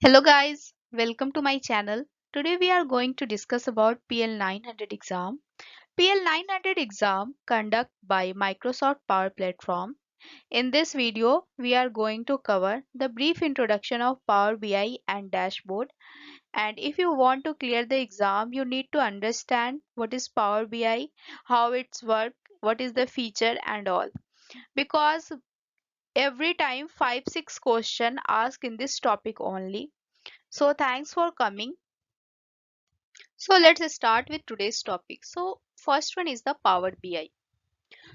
Hello guys, welcome to my channel. Today we are going to discuss about PL 900 exam. PL 900 exam conducted by Microsoft Power Platform. In this video, we are going to cover the brief introduction of Power BI and Dashboard. And if you want to clear the exam, you need to understand what is Power BI, how it's work, what is the feature and all. Because every time 5-6 question asked in this topic only. So thanks for coming. So let's start with today's topic. So first one is the Power BI.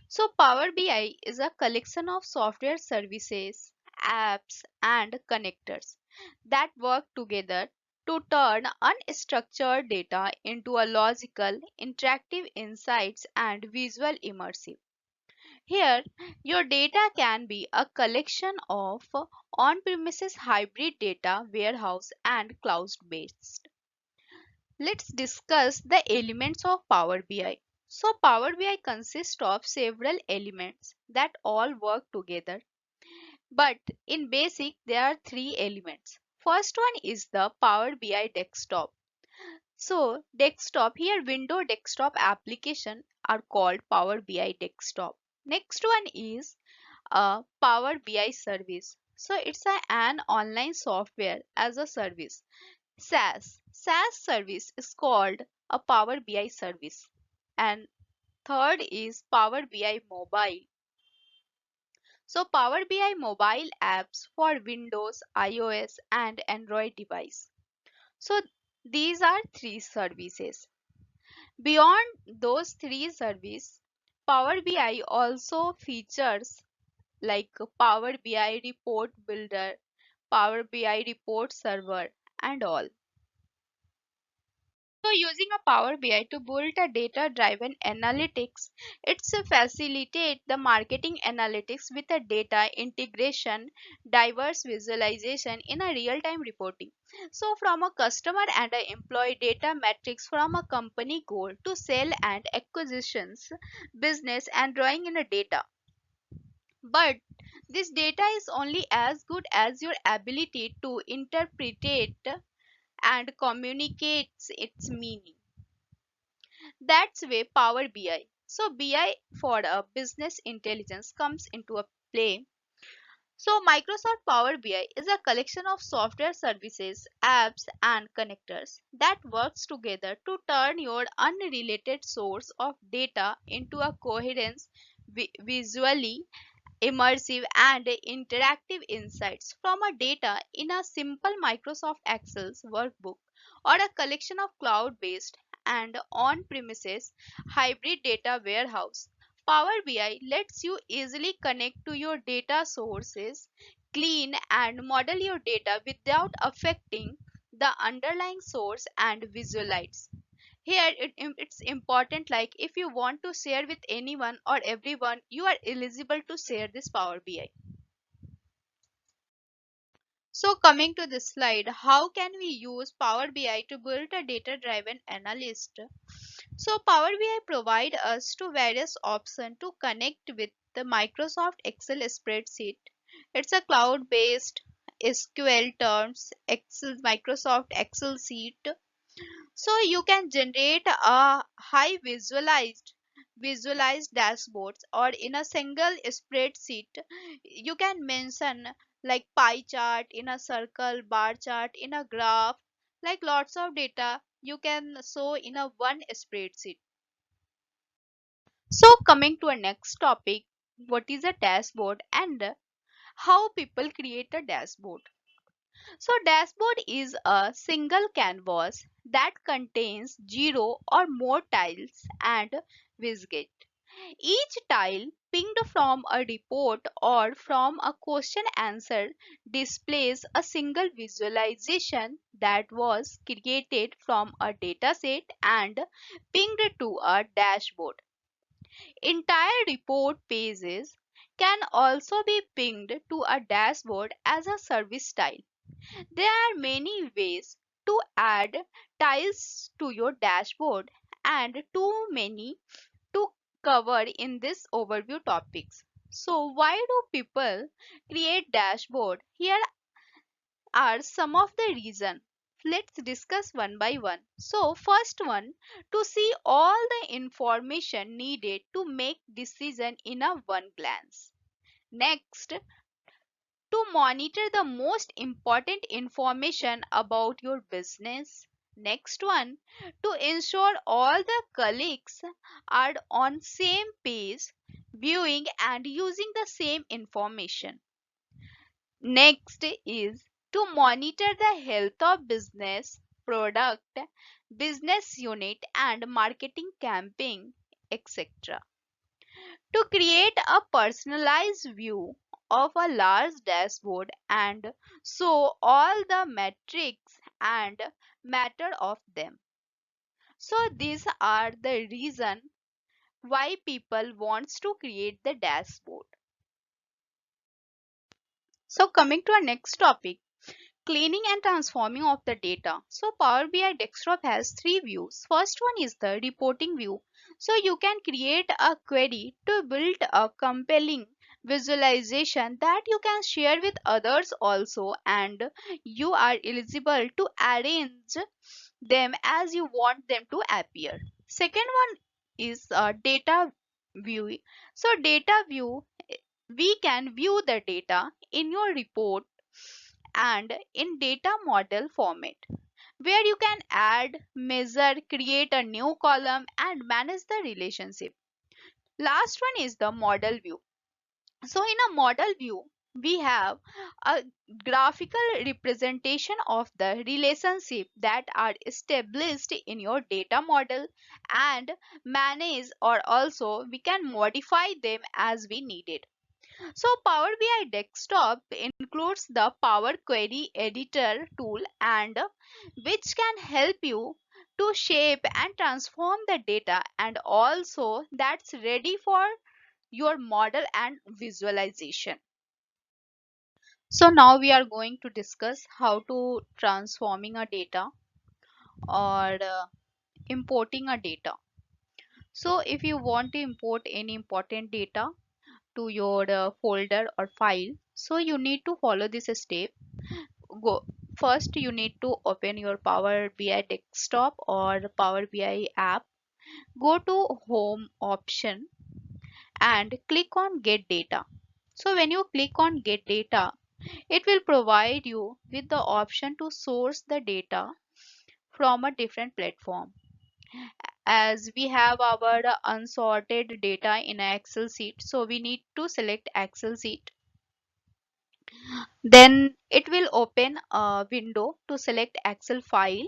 So Power BI is a collection of software services, apps and connectors that work together to turn unstructured data into a logical, interactive insights and visual immersive. Here, your data can be a collection of on-premises hybrid data warehouse and cloud-based. Let's discuss the elements of Power BI. So Power BI consists of several elements that all work together. But in basic, there are three elements. First one is the Power BI desktop. So desktop here window desktop application are called Power BI desktop. Next one is a Power BI service. So it's an online software as a service. SaaS service is called a Power BI service. And third is Power BI mobile. So Power BI mobile apps for Windows, iOS and Android device. So these are three services. Beyond those three services, Power BI also features like Power BI report builder, Power BI report server and all. So using a Power BI to build a data-driven analytics, it's a facilitate the marketing analytics with a data integration, diverse visualization in a real-time reporting. So from a customer and a employee data metrics from a company goal to sell and acquisitions, business and drawing in a data. But this data is only as good as your ability to interpret it and communicates its meaning. That's where Power BI. So BI for a business intelligence comes into a play. So Microsoft Power BI is a collection of software services, apps and connectors that works together to turn your unrelated source of data into a coherent, visually immersive and interactive insights from a data in a simple Microsoft Excel's workbook or a collection of cloud-based and on-premises hybrid data warehouse. Power BI lets you easily connect to your data sources, clean and model your data without affecting the underlying source and visualize. Here it's important like if you want to share with anyone or everyone, you are eligible to share this Power BI. So coming to this slide, how can we use Power BI to build a data driven analyst? So Power BI provide us to various options to connect with the Microsoft Excel spreadsheet. It's a cloud based SQL terms, Excel Microsoft Excel sheet. So you can generate a high visualized dashboards or in a single spreadsheet. You can mention like pie chart in a circle, bar chart in a graph, like lots of data you can show in a one spreadsheet. So coming to a next topic, what is a dashboard and how people create a dashboard. So dashboard is a single canvas that contains zero or more tiles and widget. Each tile pinged from a report or from a question answer displays a single visualization that was created from a dataset and pinged to a dashboard. Entire report pages can also be pinged to a dashboard as a service tile. There are many ways to add tiles to your dashboard and too many to cover in this overview topics. So why do people create dashboard? Here are some of the reasons. Let's discuss one by one. So, first one, to see all the information needed to make decision in a one glance. Next, to monitor the most important information about your business. Next one, to ensure all the colleagues are on same page, viewing and using the same information. Next is to monitor the health of business, product, business unit and marketing campaign, etc. To create a personalized view of a large dashboard and show all the metrics and matter of them. So these are the reason why people wants to create the dashboard. So coming to our next topic, cleaning and transforming of the data. So Power BI Desktop has three views. First one is the reporting view. So you can create a query to build a compelling visualization that you can share with others also, and you are eligible to arrange them as you want them to appear. Second one is data view. So data view, we can view the data in your report and in data model format, where you can add, measure, create a new column and manage the relationship. Last one is the model view. So in a model view, we have a graphical representation of the relationship that are established in your data model and manage, or also we can modify them as we need it. So Power BI Desktop includes the Power Query Editor tool, and which can help you to shape and transform the data, and also that's ready for your model and visualization. So now we are going to discuss how to transforming a data or importing a data. So if you want to import any important data to your folder or file, so you need to follow this step. Go first, you need to open your Power BI Desktop or Power BI app. Go to home option and click on get data. So when you click on get data, it will provide you with the option to source the data from a different platform. As we have our unsorted data in an Excel sheet, so we need to select Excel sheet. Then it will open a window to select Excel file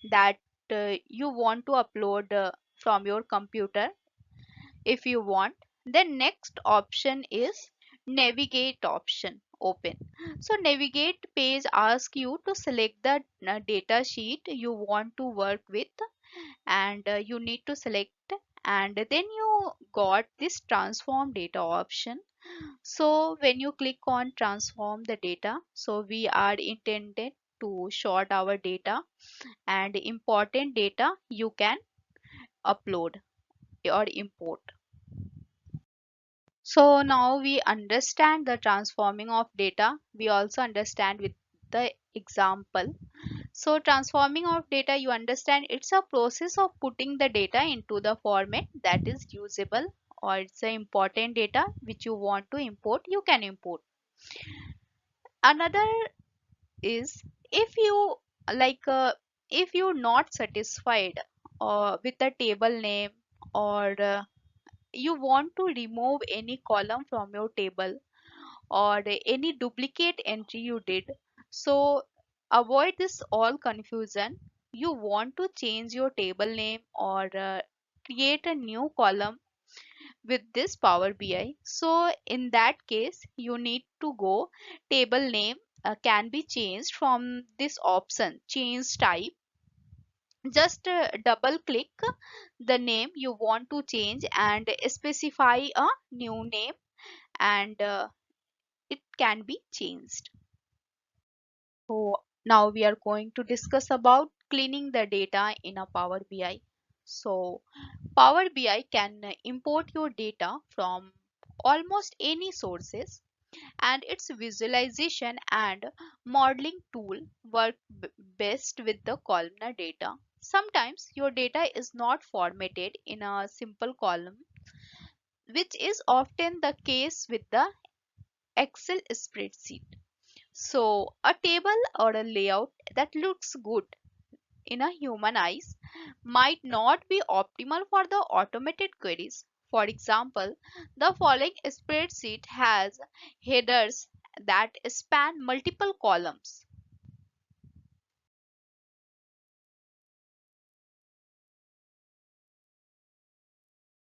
that you want to upload from your computer if you want. Then next option is navigate option, open. So navigate page asks you to select the data sheet you want to work with, and you need to select, and then you got this transform data option. So when you click on transform the data, so we are intended to sort our data, and important data you can upload or import. So now we understand the transforming of data. We also understand with the example. So transforming of data, you understand it's a process of putting the data into the format that is usable, or it's a important data which you want to import, you can import. Another is, if you like if you're not satisfied with the table name, or you want to remove any column from your table, or any duplicate entry you did, so avoid this all confusion. You want to change your table name or create a new column with this Power BI. So in that case, you need to go table name can be changed from this option change type. Just double click the name you want to change and specify a new name, and it can be changed. So now we are going to discuss about cleaning the data in a Power BI. So Power BI can import your data from almost any sources. and its visualization and modeling tool work best with the columnar data. Sometimes your data is not formatted in a simple column, which is often the case with the Excel spreadsheet. So, a table or a layout that looks good in a human eyes might not be optimal for the automated queries. For example, the following spreadsheet has headers that span multiple columns.